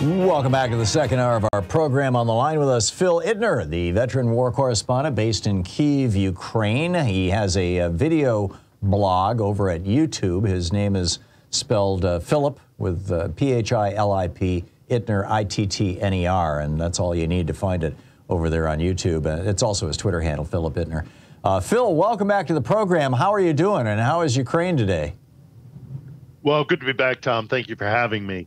Welcome back to the second hour of our program. On the line with us, Phil Ittner, the veteran war correspondent based in Kyiv, Ukraine. He has a video blog over at YouTube. His name is spelled Philip with P-H-I-L-I-P, Ittner, I-T-T-N-E-R, and that's all you need to find it over there on YouTube. It's also his Twitter handle, Philip Ittner. Phil, welcome back to the program. How are you doing, and how is Ukraine today? Well, good to be back, Tom. Thank you for having me.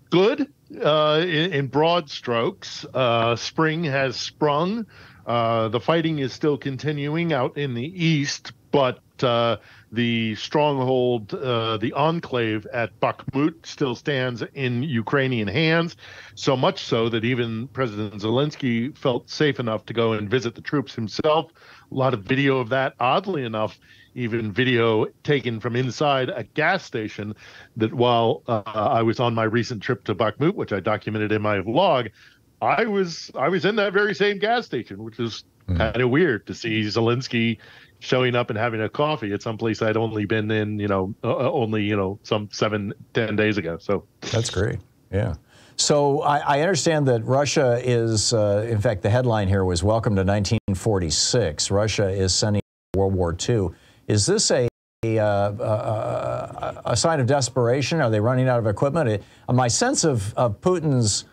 Good in broad strokes. Spring has sprung. The fighting is still continuing out in the east, but the stronghold, the enclave at Bakhmut, still stands in Ukrainian hands, so much so that even President Zelensky felt safe enough to go and visit the troops himself. A lot of video of that, oddly enough, even video taken from inside a gas station, that while I was on my recent trip to Bakhmut, which I documented in my vlog, I was in that very same gas station, which is kind of weird to see Zelensky showing up and having a coffee at some place I'd only been in, some 7-10 days ago. So that's great. Yeah. So I understand that Russia is, in fact, the headline here was "Welcome to 1946." Russia is sending World War II. Is this a sign of desperation? Are they running out of equipment? My sense of Putin's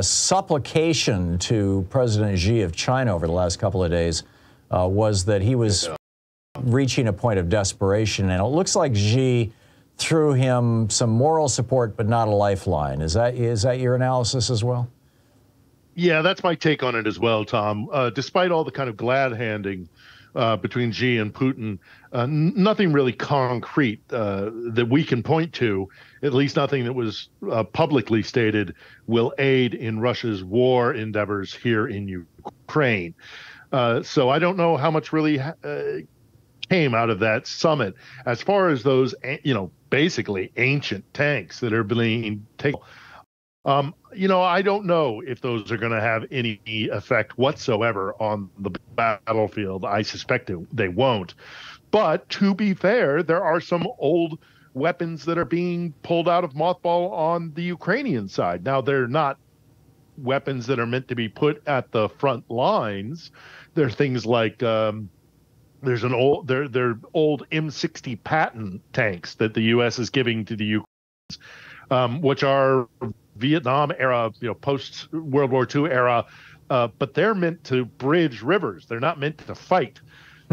supplication to President Xi of China over the last couple of days was that he was reaching a point of desperation, and it looks like Xi threw him some moral support but not a lifeline. Is that your analysis as well? Yeah, that's my take on it as well, Tom. Despite all the kind of glad-handing between Xi and Putin, nothing really concrete that we can point to, at least nothing that was publicly stated, will aid in Russia's war endeavors here in Ukraine. So I don't know how much really came out of that summit. As far as those, basically ancient tanks that are being taken, I don't know if those are going to have any effect whatsoever on the battlefield. I suspect they won't. But to be fair, there are some old weapons that are being pulled out of mothball on the Ukrainian side. Now, they're not weapons that are meant to be put at the front lines. They're things like there's an old M60 Patton tanks that the U.S. is giving to the Ukrainians, which are Vietnam era, post World War II era, but they're meant to bridge rivers. They're not meant to fight.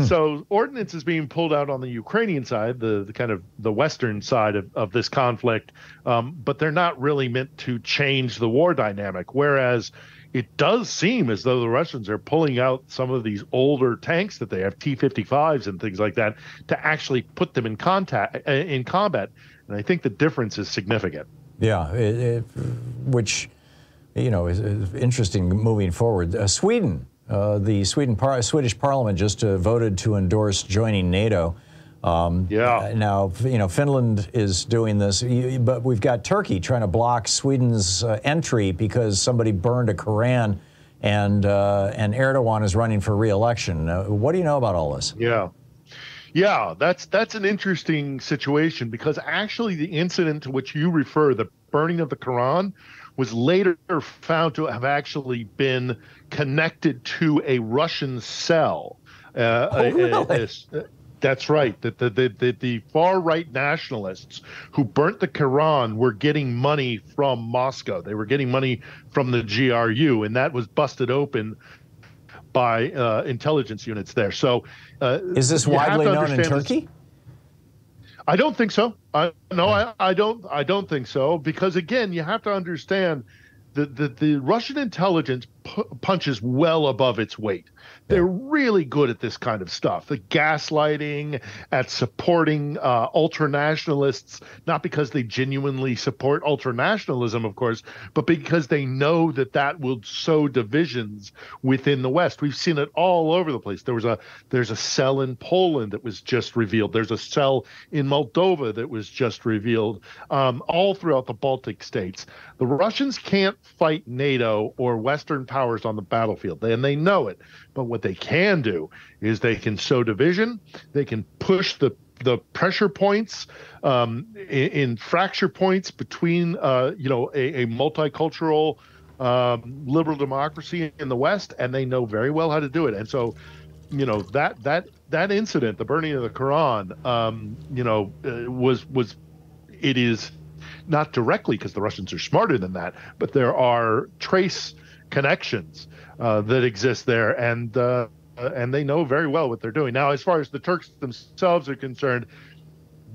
So ordnance is being pulled out on the Ukrainian side, the kind of the western side of this conflict, but they're not really meant to change the war dynamic. Whereas it does seem as though the Russians are pulling out some of these older tanks that they have, T-55s and things like that, to actually put them in combat. And I think the difference is significant. Yeah, which, is interesting moving forward. Sweden, the Swedish Parliament just voted to endorse joining NATO. Now, Finland is doing this, but we've got Turkey trying to block Sweden's entry because somebody burned a Koran, and Erdogan is running for re-election. What do you know about all this? Yeah, that's an interesting situation, because actually the incident to which you refer, the burning of the Quran, was later found to have actually been connected to a Russian cell. Really? That's right. That the far-right nationalists who burnt the Quran were getting money from Moscow. They were getting money from the GRU, and that was busted open by intelligence units there. So, is this widely known in Turkey? I don't think so. I don't think so, because again, you have to understand that the Russian intelligence punches well above its weight. They're really good at this kind of stuff, the gaslighting, at supporting ultranationalists, not because they genuinely support ultranationalism, of course, but because they know that that will sow divisions within the West. We've seen it all over the place. There's a cell in Poland that was just revealed. There's a cell in Moldova that was just revealed, all throughout the Baltic states. The Russians can't fight NATO or Western powers on the battlefield, and they know it. But what they can do is they can sow division, they can push the the pressure points, in fracture points between a multicultural liberal democracy in the West, and they know very well how to do it. And so, that incident, the burning of the Quran, it is not directly, because the Russians are smarter than that, but there are trace connections that exist there, and they know very well what they're doing. Now, as far as the Turks themselves are concerned,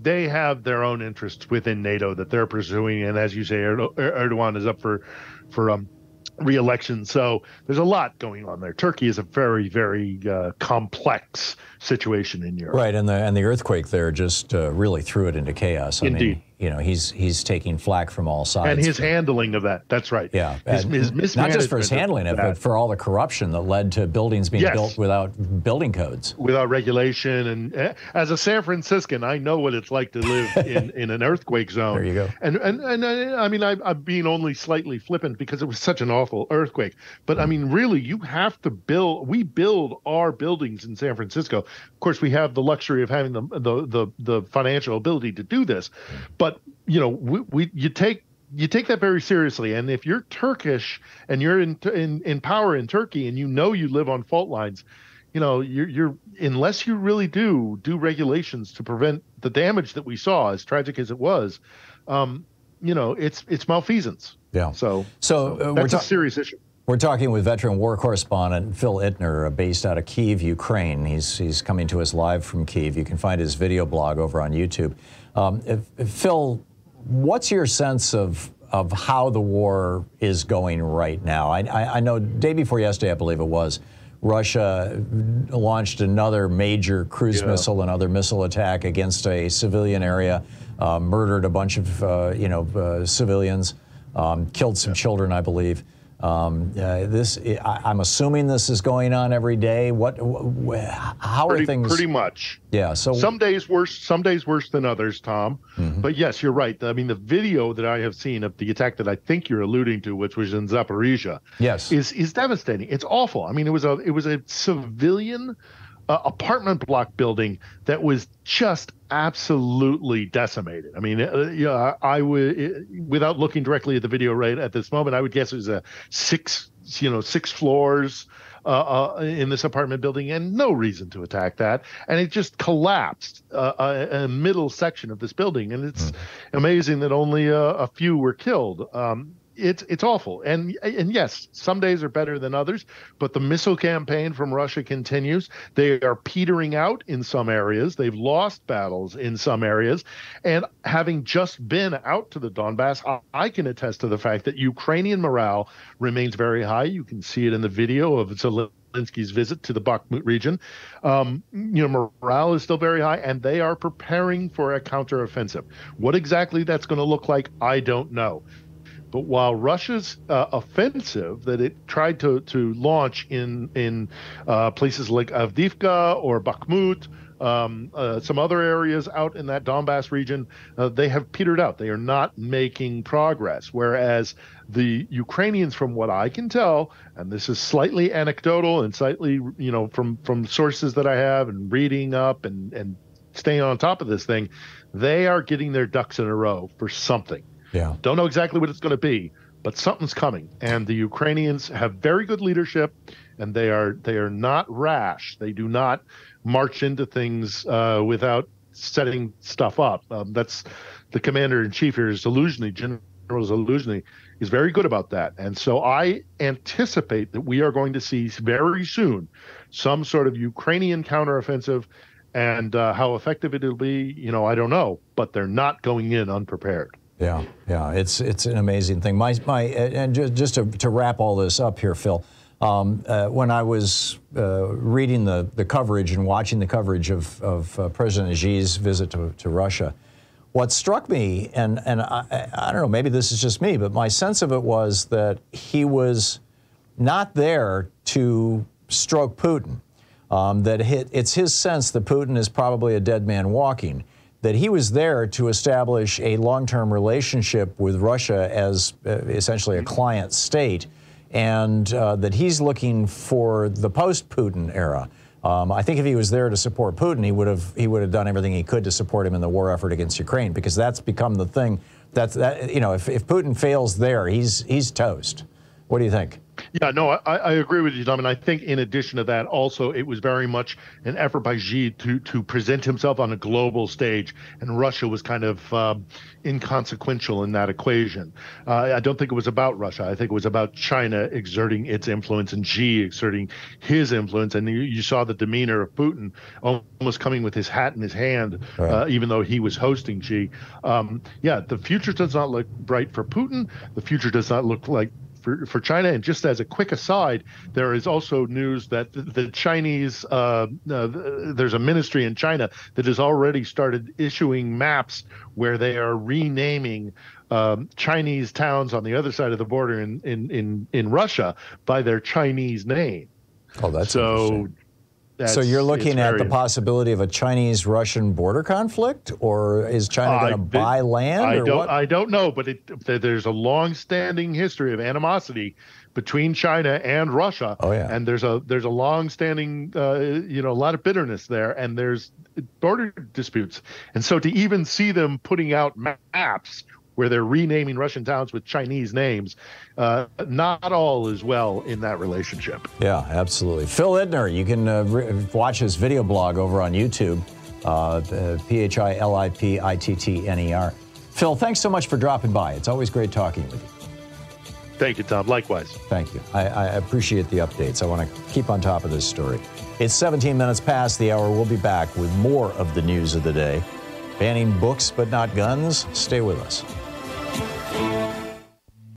they have their own interests within NATO that they're pursuing, and as you say, Erdogan is up for re-election. So there's a lot going on there. Turkey is a very, very complex situation in Europe. Right, and the earthquake there just really threw it into chaos. Indeed. I mean, he's taking flack from all sides. And his handling of that, that's right. Yeah. His mismanagement. Not just for his handling of it, but for all the corruption that led to buildings being built without building codes. Without regulation. And as a San Franciscan, I know what it's like to live in an earthquake zone. There you go. And I mean, I'm being only slightly flippant because it was such an awful earthquake. But I mean, really, you have to we build our buildings in San Francisco. Of course, we have the luxury of having the financial ability to do this. But you take that very seriously, and if you're Turkish and you're in power in Turkey, and you live on fault lines, you're unless you really do regulations to prevent the damage that we saw, as tragic as it was, it's malfeasance. Yeah. So that's a serious issue. We're talking with veteran war correspondent Phil Ittner, based out of Kyiv, Ukraine. He's coming to us live from Kyiv. You can find his video blog over on YouTube. Phil, what's your sense of how the war is going right now? I know day before yesterday, I believe it was, Russia launched another major cruise missile and other missile attack against a civilian area, murdered a bunch of civilians, killed some children, I believe. I'm assuming this is going on every day. How are things? Pretty much. Yeah. So some days worse than others, Tom. Mm-hmm. But yes, you're right. I mean, the video that I have seen of the attack that I think you're alluding to, which was in Zaporizhia, yes, is devastating. It's awful. I mean, it was a civilian apartment block building that was just absolutely decimated. I mean, I would, without looking directly at the video right at this moment, I would guess it was a six floors in this apartment building, and no reason to attack that. And it just collapsed a middle section of this building, and it's amazing that only a few were killed. It's awful. And yes, some days are better than others, but the missile campaign from Russia continues. They are petering out in some areas. They've lost battles in some areas. And having just been out to the Donbass, I can attest to the fact that Ukrainian morale remains very high. You can see it in the video of Zelensky's visit to the Bakhmut region. Morale is still very high, and they are preparing for a counteroffensive. What exactly that's going to look like, I don't know. But while Russia's offensive that it tried to launch in places like Avdiivka or Bakhmut, some other areas out in that Donbass region, they have petered out. They are not making progress. Whereas the Ukrainians, from what I can tell, and this is slightly anecdotal and slightly, from sources that I have and reading up and staying on top of this thing, they are getting their ducks in a row for something. Yeah. Don't know exactly what it's going to be, but something's coming. And the Ukrainians have very good leadership, and they are not rash. They do not march into things without setting stuff up. That's the commander-in-chief here, Zaluzhny, General Zaluzhny, is very good about that. And so I anticipate that we are going to see very soon some sort of Ukrainian counteroffensive. And how effective it'll be, I don't know. But they're not going in unprepared. Yeah, it's an amazing thing. And just to wrap all this up here, Phil, when I was reading the coverage and watching the coverage of President Xi's visit to Russia, what struck me, and I don't know, maybe this is just me, but my sense of it was that he was not there to stroke Putin. It's his sense that Putin is probably a dead man walking, that he was there to establish a long-term relationship with Russia as essentially a client state, and that he's looking for the post-Putin era, I think if he was there to support Putin, he would have done everything he could to support him in the war effort against Ukraine, because that's become the thing. If Putin fails there, he's toast. What do you think? Yeah, no, I agree with you, Tom. And I think in addition to that, also, it was very much an effort by Xi to present himself on a global stage. And Russia was kind of inconsequential in that equation. I don't think it was about Russia. I think it was about China exerting its influence and Xi exerting his influence. And you saw the demeanor of Putin almost coming with his hat in his hand, right, even though he was hosting Xi. The future does not look bright for Putin. The future does not look like for China. And just as a quick aside, there is also news that the Chinese, there's a ministry in China that has already started issuing maps where they are renaming Chinese towns on the other side of the border in Russia by their Chinese name. Oh, that's interesting. So you're looking at the possibility of a Chinese-Russian border conflict, or is China going to buy land? I don't know, but there's a long-standing history of animosity between China and Russia. Oh yeah, and there's a long-standing a lot of bitterness there, and there's border disputes, and so to even see them putting out maps where they're renaming Russian towns with Chinese names, not all is well in that relationship. Yeah, absolutely. Phil Ittner, you can watch his video blog over on YouTube, PhilIttner. Phil, thanks so much for dropping by. It's always great talking with you. Thank you, Tom. Likewise. Thank you. I appreciate the updates. I want to keep on top of this story. It's 17 minutes past the hour. We'll be back with more of the news of the day. Banning books but not guns. Stay with us.